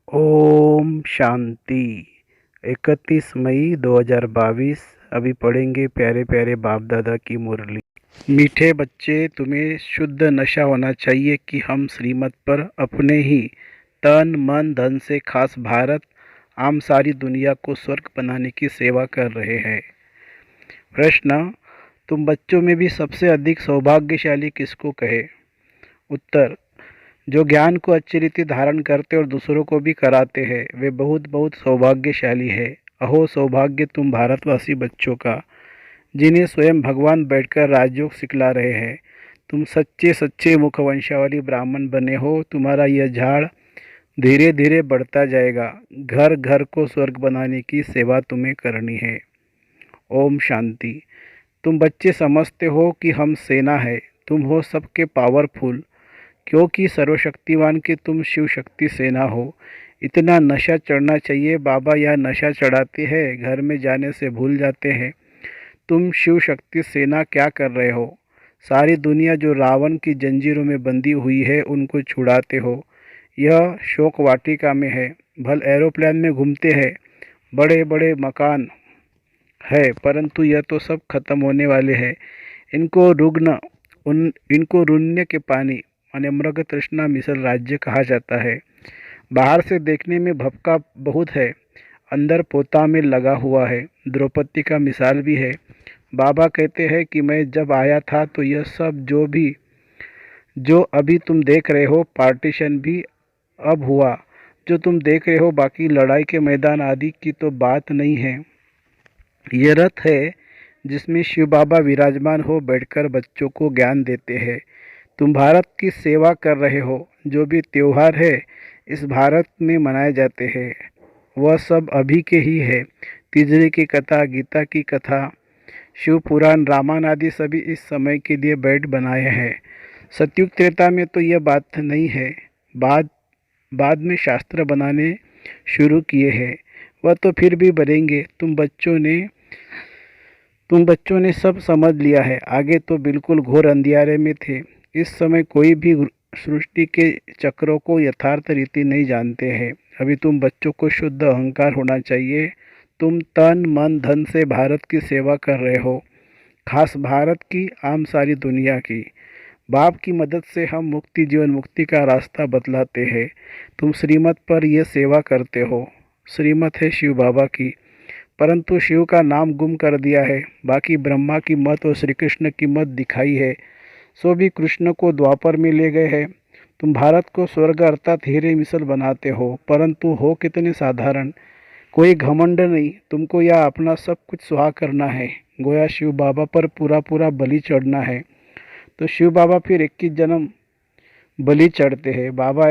ओम शांति। 31 मई 2022। अभी पढ़ेंगे प्यारे प्यारे बाप दादा की मुरली। मीठे बच्चे, तुम्हें शुद्ध नशा होना चाहिए कि हम श्रीमत पर अपने ही तन मन धन से खास भारत आम सारी दुनिया को स्वर्ग बनाने की सेवा कर रहे हैं। प्रश्न, तुम बच्चों में भी सबसे अधिक सौभाग्यशाली किसको कहे? उत्तर, जो ज्ञान को अच्छी रीति धारण करते और दूसरों को भी कराते हैं वे बहुत बहुत सौभाग्यशाली है। अहो सौभाग्य तुम भारतवासी बच्चों का, जिन्हें स्वयं भगवान बैठकर राजयोग सिखला रहे हैं। तुम सच्चे सच्चे मुखवंशावली ब्राह्मण बने हो। तुम्हारा यह झाड़ धीरे धीरे बढ़ता जाएगा। घर घर को स्वर्ग बनाने की सेवा तुम्हें करनी है। ओम शांति। तुम बच्चे समझते हो कि हम सेना है। तुम हो सबके पावरफुल, क्योंकि सर्वशक्तिवान की तुम शिव शक्ति सेना हो। इतना नशा चढ़ना चाहिए। बाबा यह नशा चढ़ाते हैं, घर में जाने से भूल जाते हैं। तुम शिव शक्ति सेना क्या कर रहे हो? सारी दुनिया जो रावण की जंजीरों में बंधी हुई है उनको छुड़ाते हो। यह शोक वाटिका में है। भल एरोप्लेन में घूमते हैं, बड़े बड़े मकान है, परंतु यह तो सब खत्म होने वाले हैं। इनको रुण्य के पानी माने मृग तृष्णा मिसल राज्य कहा जाता है। बाहर से देखने में भपका बहुत है, अंदर पोता में लगा हुआ है। द्रौपदी का मिसाल भी है। बाबा कहते हैं कि मैं जब आया था तो यह सब जो अभी तुम देख रहे हो पार्टीशन भी अब हुआ। जो तुम देख रहे हो बाकी लड़ाई के मैदान आदि की तो बात नहीं है। ये रथ है जिसमें शिव बाबा विराजमान हो बैठकर बच्चों को ज्ञान देते हैं। तुम भारत की सेवा कर रहे हो। जो भी त्योहार है इस भारत में मनाए जाते हैं वह सब अभी के ही है। तिजड़ी की कथा, गीता की कथा, शिव पुराण, रामायण आदि सभी इस समय के लिए बैठ बनाए हैं। सतयुग त्रेता में तो यह बात नहीं है। बाद बाद में शास्त्र बनाने शुरू किए हैं, वह तो फिर भी बनेंगे। तुम बच्चों ने सब समझ लिया है। आगे तो बिल्कुल घोर अंधियारे में थे। इस समय कोई भी सृष्टि के चक्रों को यथार्थ रीति नहीं जानते हैं। अभी तुम बच्चों को शुद्ध अहंकार होना चाहिए। तुम तन मन धन से भारत की सेवा कर रहे हो, खास भारत की, आम सारी दुनिया की। बाप की मदद से हम मुक्ति जीवन मुक्ति का रास्ता बतलाते हैं। तुम श्रीमत पर यह सेवा करते हो। श्रीमत है शिव बाबा की, परंतु शिव का नाम गुम कर दिया है। बाकी ब्रह्मा की मत और श्री कृष्ण की मत दिखाई है, सो भी कृष्ण को द्वापर में ले गए हैं। तुम भारत को स्वर्ग अर्थात हीरे मिसल बनाते हो, परंतु हो कितने साधारण। कोई घमंड नहीं। तुमको यह अपना सब कुछ सुहा करना है। गोया शिव बाबा पर पूरा पूरा बलि चढ़ना है। तो शिव बाबा फिर 21 जन्म बलि चढ़ते हैं। बाबा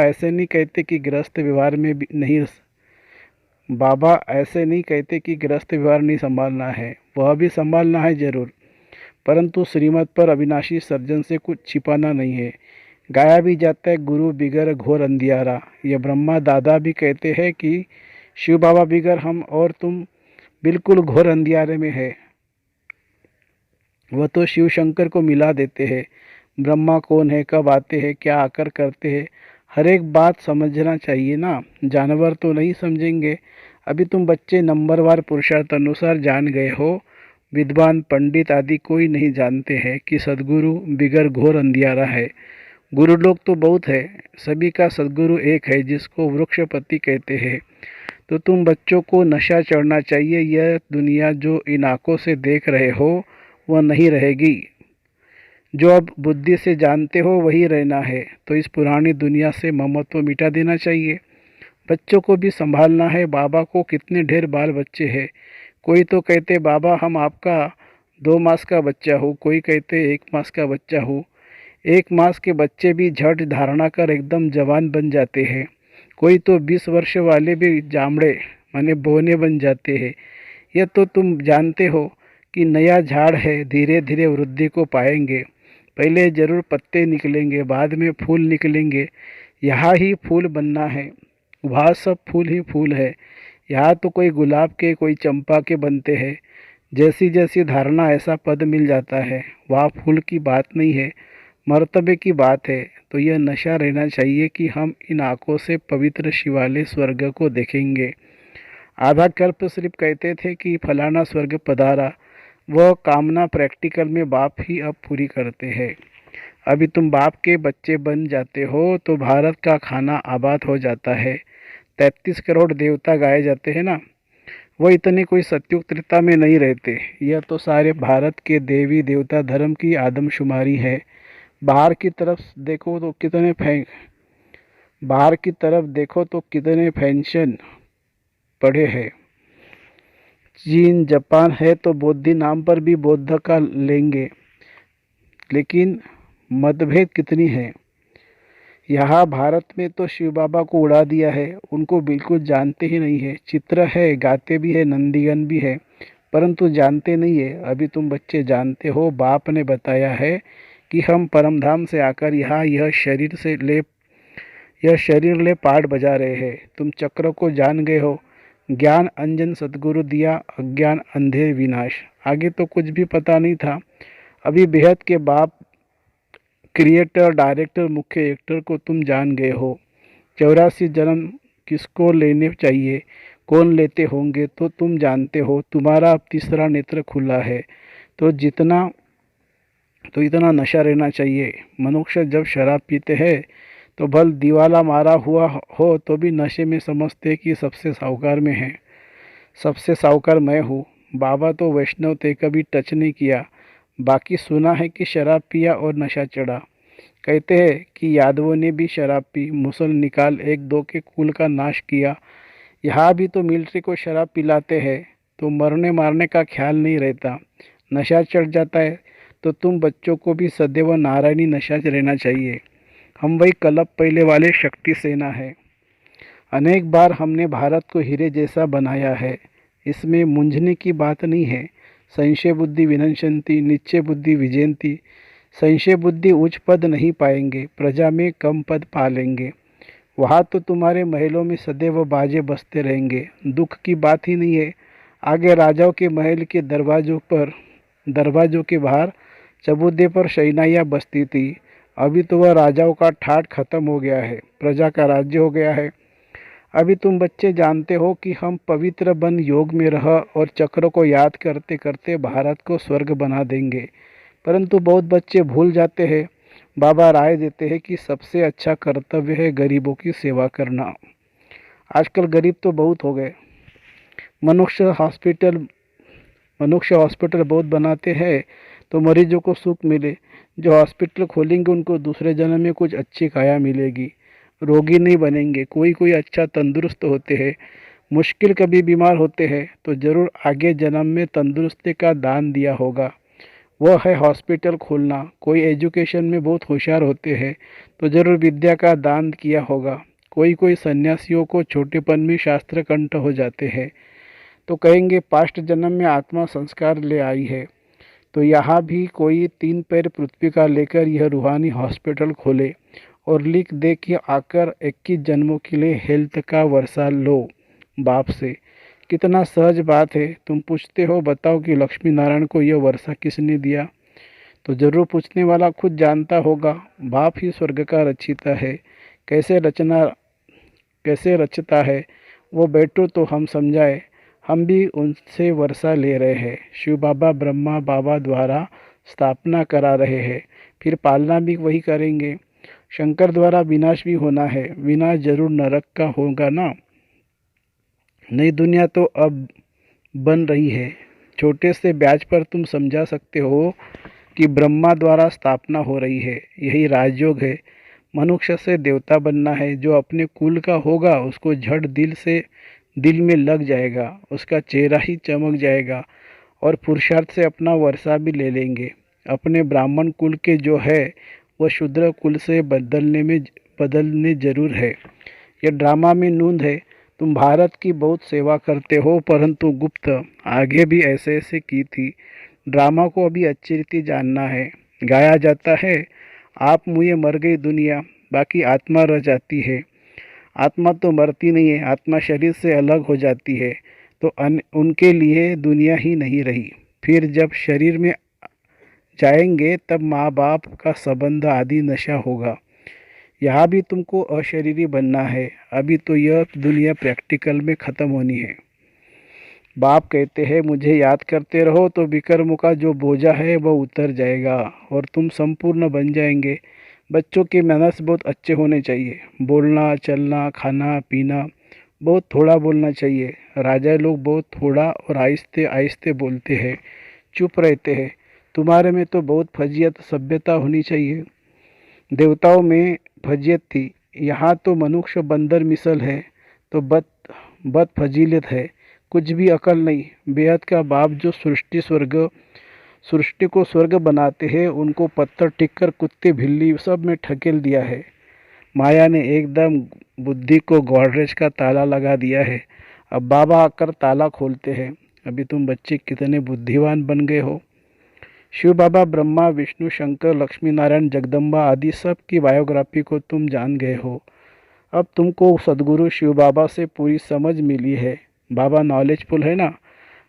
ऐसे नहीं कहते कि गृहस्थ व्यवहार में भी नहीं। बाबा ऐसे नहीं कहते कि गृहस्थ व्यवहार नहीं संभालना है, वह भी संभालना है जरूर, परंतु श्रीमत पर अविनाशी सर्जन से कुछ छिपाना नहीं है। गाया भी जाता है गुरु बिगर घोर अंधियारा। यह ब्रह्मा दादा भी कहते हैं कि शिव बाबा बिगर हम और तुम बिल्कुल घोर अंधियारे में है। वह तो शिव शंकर को मिला देते हैं। ब्रह्मा कौन है, कब आते हैं, क्या आकर करते हैं, हर एक बात समझना चाहिए ना। जानवर तो नहीं समझेंगे। अभी तुम बच्चे नंबरवार पुरुषार्थ अनुसार जान गए हो। विद्वान पंडित आदि कोई नहीं जानते हैं कि सदगुरु बिगर घोर अंधियारा है। गुरु लोग तो बहुत है, सभी का सदगुरु एक है जिसको वृक्षपति कहते हैं। तो तुम बच्चों को नशा चढ़ना चाहिए। यह दुनिया जो इन आंखों से देख रहे हो वह नहीं रहेगी। जो अब बुद्धि से जानते हो वही रहना है। तो इस पुरानी दुनिया से ममत्व मिटा देना चाहिए। बच्चों को भी संभालना है। बाबा को कितने ढेर बाल बच्चे हैं। कोई तो कहते बाबा हम आपका 2 मास का बच्चा हूँ, कोई कहते 1 मास का बच्चा हूँ। 1 मास के बच्चे भी झट धारणा कर एकदम जवान बन जाते हैं। कोई तो 20 वर्ष वाले भी जामड़े माने बोने बन जाते हैं। यह तो तुम जानते हो कि नया झाड़ है, धीरे धीरे वृद्धि को पाएंगे। पहले जरूर पत्ते निकलेंगे, बाद में फूल निकलेंगे। यहाँ ही फूल बनना है, वहाँ सब फूल ही फूल है। यहाँ तो कोई गुलाब के कोई चंपा के बनते हैं। जैसी जैसी धारणा ऐसा पद मिल जाता है। वहाँ फूल की बात नहीं है, मर्तबे की बात है तो यह नशा रहना चाहिए कि हम इन आंखों से पवित्र शिवालय स्वर्ग को देखेंगे। आधा कल्प सिर्फ कहते थे कि फलाना स्वर्ग पधारा, वह कामना प्रैक्टिकल में बाप ही अब पूरी करते हैं। अभी तुम बाप के बच्चे बन जाते हो तो भारत का खाना आबाद हो जाता है। 33 करोड़ देवता गाए जाते हैं ना, वो इतने कोई सत्युग त्रेता में नहीं रहते। यह तो सारे भारत के देवी देवता धर्म की आदमशुमारी है। बाहर की तरफ देखो तो कितने फैशन पड़े हैं। चीन जापान है तो बौद्धि नाम पर भी बौद्ध का लेंगे, लेकिन मतभेद कितनी है। यहाँ भारत में तो शिव बाबा को उड़ा दिया है, उनको बिल्कुल जानते ही नहीं है। चित्र है, गाते भी है, नंदीगन भी है, परंतु जानते नहीं है। अभी तुम बच्चे जानते हो, बाप ने बताया है कि हम परमधाम से आकर यहाँ यह शरीर ले पाठ बजा रहे हैं। तुम चक्र को जान गए हो। ज्ञान अंजन सतगुरु दिया, अज्ञान अंधेर विनाश। आगे तो कुछ भी पता नहीं था। अभी बेहद के बाप क्रिएटर, डायरेक्टर, मुख्य एक्टर को तुम जान गए हो। 84 जन्म किसको लेने चाहिए, कौन लेते होंगे तो तुम जानते हो। तुम्हारा अब तीसरा नेत्र खुला है तो इतना नशा रहना चाहिए। मनुष्य जब शराब पीते हैं तो भल दीवाला मारा हुआ हो तो भी नशे में समझते कि सबसे साहूकार में है, सबसे साहूकार मैं हूँ। बाबा तो वैष्णव थे, कभी टच नहीं किया। बाकी सुना है कि शराब पिया और नशा चढ़ा। कहते हैं कि यादवों ने भी शराब पी, मुसल निकाल एक दो के कुल का नाश किया। यहाँ भी तो मिलिट्री को शराब पिलाते हैं तो मरने मारने का ख्याल नहीं रहता। नशा चढ़ जाता है तो तुम बच्चों को भी सदैव नारायणी नशा रहना चाहिए। हम वही कलब पहले वाले शक्ति सेना है। अनेक बार हमने भारत को हीरे जैसा बनाया है, इसमें मूंझने की बात नहीं है। संशय बुद्धि विनश्यन्ति, निश्चय बुद्धि विजयन्ति। संशय बुद्धि उच्च पद नहीं पाएंगे, प्रजा में कम पद पा लेंगे। वहाँ तो तुम्हारे महलों में सदैव बाजे बजते रहेंगे, दुख की बात ही नहीं है। आगे राजाओं के महल के दरवाजों के बाहर चबूतरे पर शहनाइयाँ बजती थी। अभी तो वह राजाओं का ठाठ खत्म हो गया है, प्रजा का राज्य हो गया है। अभी तुम बच्चे जानते हो कि हम पवित्र बन योग में रह और चक्र को याद करते करते भारत को स्वर्ग बना देंगे। परंतु बहुत बच्चे भूल जाते हैं। बाबा राय देते हैं कि सबसे अच्छा कर्तव्य है गरीबों की सेवा करना। आजकल गरीब तो बहुत हो गए। मनुष्य हॉस्पिटल बहुत बनाते हैं तो मरीजों को सुख मिले। जो हॉस्पिटल खोलेंगे उनको दूसरे जन्म में कुछ अच्छी काया मिलेगी, रोगी नहीं बनेंगे। कोई कोई अच्छा तंदुरुस्त होते हैं, मुश्किल कभी बीमार होते हैं तो ज़रूर आगे जन्म में तंदुरुस्ती का दान दिया होगा, वह है हॉस्पिटल खोलना। कोई एजुकेशन में बहुत होशियार होते हैं तो ज़रूर विद्या का दान किया होगा। कोई कोई सन्यासियों को छोटेपन में शास्त्र कंठ हो जाते हैं तो कहेंगे पास्ट जन्म में आत्मा संस्कार ले आई है। तो यहाँ भी कोई 3 पैर पृथ्वी का लेकर यह रूहानी हॉस्पिटल खोले और लिख दे कि आकर 21 जन्मों के लिए हेल्थ का वर्षा लो बाप से। कितना सहज बात है। तुम पूछते हो बताओ कि लक्ष्मी नारायण को यह वर्षा किसने दिया, तो जरूर पूछने वाला खुद जानता होगा। बाप ही स्वर्ग का रचिता है। कैसे रचता है वो बैठो तो हम समझाए। हम भी उनसे वर्षा ले रहे हैं। शिव बाबा ब्रह्मा बाबा द्वारा स्थापना करा रहे हैं, फिर पालना भी वही करेंगे। शंकर द्वारा विनाश भी होना है, विनाश जरूर नरक का होगा ना। नई दुनिया तो अब बन रही है। छोटे से ब्याज पर तुम समझा सकते हो कि ब्रह्मा द्वारा स्थापना हो रही है। यही राजयोग है। मनुष्य से देवता बनना है। जो अपने कुल का होगा उसको झट दिल में लग जाएगा, उसका चेहरा ही चमक जाएगा और पुरुषार्थ से अपना वर्षा भी ले लेंगे। अपने ब्राह्मण कुल के जो है वह शूद्र कुल से बदलने जरूर है। यह ड्रामा में नूंद है। तुम भारत की बहुत सेवा करते हो, परंतु गुप्त आगे भी ऐसे ऐसे की थी। ड्रामा को अभी अच्छी रीति जानना है। गाया जाता है आप मुझे मर गई दुनिया, बाकी आत्मा रह जाती है। आत्मा तो मरती नहीं है, आत्मा शरीर से अलग हो जाती है तो उनके लिए दुनिया ही नहीं रही। फिर जाएंगे तब माँ बाप का संबंध आदि नशा होगा। यहाँ भी तुमको अशरीरी बनना है। अभी तो यह दुनिया प्रैक्टिकल में ख़त्म होनी है। बाप कहते हैं मुझे याद करते रहो तो विक्रम का जो बोझा है वह उतर जाएगा और तुम संपूर्ण बन जाएंगे। बच्चों के मैनर्स बहुत अच्छे होने चाहिए। बोलना चलना खाना पीना बहुत थोड़ा बोलना चाहिए। राजा लोग बहुत थोड़ा और आहिस्ते आहिस्ते बोलते हैं, चुप रहते हैं। तुम्हारे में तो बहुत फजीयत सभ्यता होनी चाहिए। देवताओं में फजीयत थी, यहाँ तो मनुष्य बंदर मिसल है तो बद फजीलत है। कुछ भी अकल नहीं। बेहद का बाप जो सृष्टि को स्वर्ग बनाते हैं उनको पत्थर टिक कर कुत्ते बिल्ली सब में ढकेल दिया है। माया ने एकदम बुद्धि को गॉडरेज का ताला लगा दिया है। अब बाबा आकर ताला खोलते हैं। अभी तुम बच्चे कितने बुद्धिमान बन गए हो। शिव बाबा ब्रह्मा विष्णु शंकर लक्ष्मी नारायण जगदम्बा आदि सब की बायोग्राफी को तुम जान गए हो। अब तुमको सदगुरु शिव बाबा से पूरी समझ मिली है। बाबा नॉलेजफुल है ना।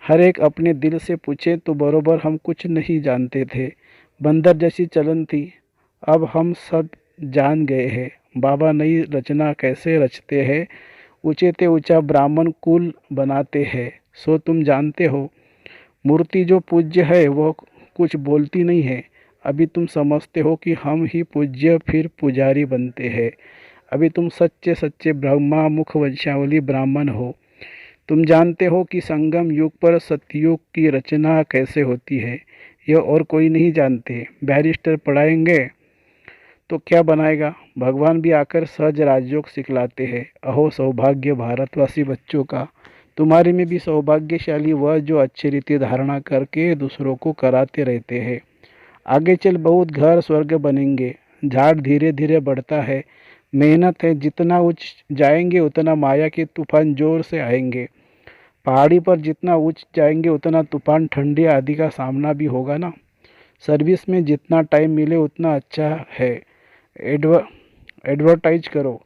हर एक अपने दिल से पूछे तो बरोबर हम कुछ नहीं जानते थे। बंदर जैसी चलन थी। अब हम सब जान गए हैं बाबा नई रचना कैसे रचते हैं। ऊंचे ते ऊंचा ब्राह्मण कुल बनाते हैं। सो तुम जानते हो मूर्ति जो पूज्य है वह कुछ बोलती नहीं है। अभी तुम समझते हो कि हम ही पूज्य फिर पुजारी बनते हैं। अभी तुम सच्चे सच्चे ब्रह्मा मुख वंशावली ब्राह्मण हो। तुम जानते हो कि संगम युग पर सतयुग की रचना कैसे होती है। यह और कोई नहीं जानते। बैरिस्टर पढ़ाएंगे तो क्या बनाएगा। भगवान भी आकर सहज राजयोग सिखलाते हैं। अहो सौभाग्य भारतवासी बच्चों का। तुम्हारे में भी सौभाग्यशाली वह जो अच्छी रीति धारणा करके दूसरों को कराते रहते हैं। आगे चल बहुत घर स्वर्ग बनेंगे। झाड़ धीरे धीरे बढ़ता है। मेहनत है। जितना उच्च जाएंगे उतना माया के तूफान जोर से आएंगे। पहाड़ी पर जितना उच्च जाएंगे उतना तूफान ठंडी आदि का सामना भी होगा ना। सर्विस में जितना टाइम मिले उतना अच्छा है। एडवर एडवर्टाइज करो।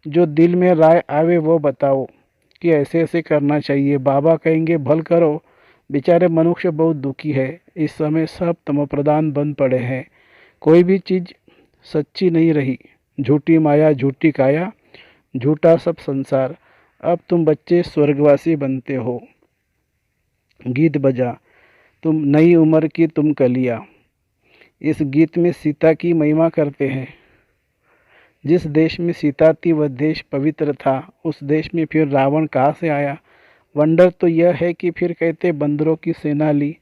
जो दिल में राय आवे वो बताओ कि ऐसे ऐसे करना चाहिए। बाबा कहेंगे भल करो। बेचारे मनुष्य बहुत दुखी है। इस समय सब तमोप्रधान बन पड़े हैं। कोई भी चीज़ सच्ची नहीं रही। झूठी माया झूठी काया झूठा सब संसार। अब तुम बच्चे स्वर्गवासी बनते हो। गीत बजा तुम नई उम्र की तुम कलिया। इस गीत में सीता की महिमा करते हैं। जिस देश में सीता थी वह देश पवित्र था। उस देश में फिर रावण कहाँ से आया। वंडर तो यह है कि फिर कहते बंदरों की सेना ली।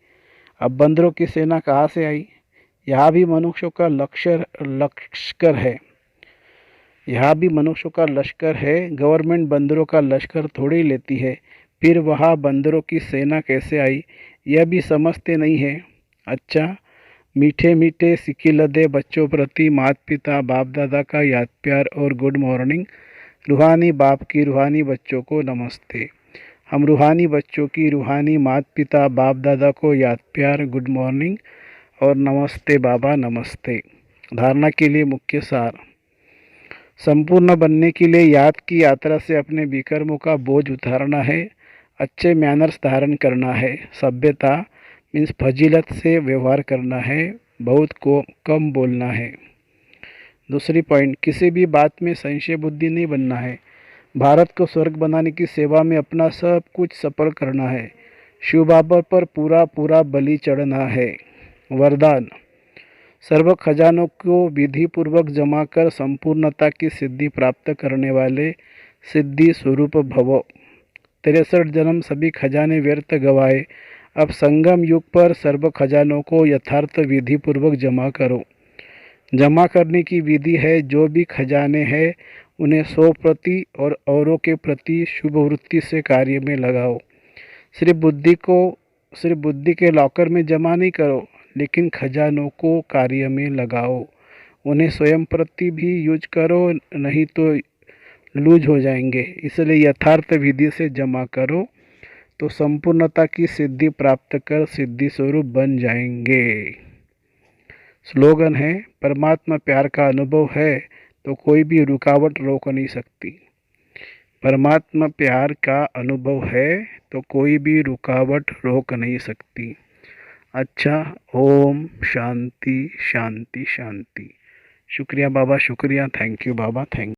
अब बंदरों की सेना कहाँ से आई। यहाँ भी मनुष्यों का लश्कर है। यहाँ भी मनुष्यों का लश्कर है। गवर्नमेंट बंदरों का लश्कर थोड़ी लेती है। फिर वहाँ बंदरों की सेना कैसे आई यह भी समझते नहीं है। अच्छा मीठे मीठे सिकिलदे बच्चों प्रति माता पिता बाप दादा का याद प्यार और गुड मॉर्निंग। रूहानी बाप की रूहानी बच्चों को नमस्ते। हम रूहानी बच्चों की रूहानी माता पिता बाप दादा को याद प्यार गुड मॉर्निंग और नमस्ते बाबा नमस्ते। धारणा के लिए मुख्य सार। संपूर्ण बनने के लिए याद की यात्रा से अपने विकर्मों का बोझ उतारना है। अच्छे मैनर्स धारण करना है। सभ्यता मीन्स फजीलत से व्यवहार करना है। बहुत को कम बोलना है। दूसरी पॉइंट किसी भी बात में संशय बुद्धि नहीं बनना है। भारत को स्वर्ग बनाने की सेवा में अपना सब कुछ सफल करना है। शिव बाबा पर पूरा पूरा बलि चढ़ना है। वरदान सर्व खजानों को विधि पूर्वक जमा कर संपूर्णता की सिद्धि प्राप्त करने वाले सिद्धि स्वरूप भवो। 63 जन्म सभी खजाने व्यर्थ गवाए। अब संगम युग पर सर्व खजानों को यथार्थ विधि पूर्वक जमा करो। जमा करने की विधि है जो भी खजाने हैं उन्हें 100% और औरों के प्रति शुभ वृत्ति से कार्य में लगाओ। सिर्फ बुद्धि के लॉकर में जमा नहीं करो लेकिन खजानों को कार्य में लगाओ। उन्हें स्वयं प्रति भी यूज करो नहीं तो लूज हो जाएंगे। इसलिए यथार्थ विधि से जमा करो तो संपूर्णता की सिद्धि प्राप्त कर सिद्धि स्वरूप बन जाएंगे। स्लोगन है परमात्मा प्यार का अनुभव है तो कोई भी रुकावट रोक नहीं सकती। परमात्मा प्यार का अनुभव है तो कोई भी रुकावट रोक नहीं सकती। अच्छा। ओम शांति शांति शांति। शुक्रिया बाबा, शुक्रिया। Thank you Baba, thank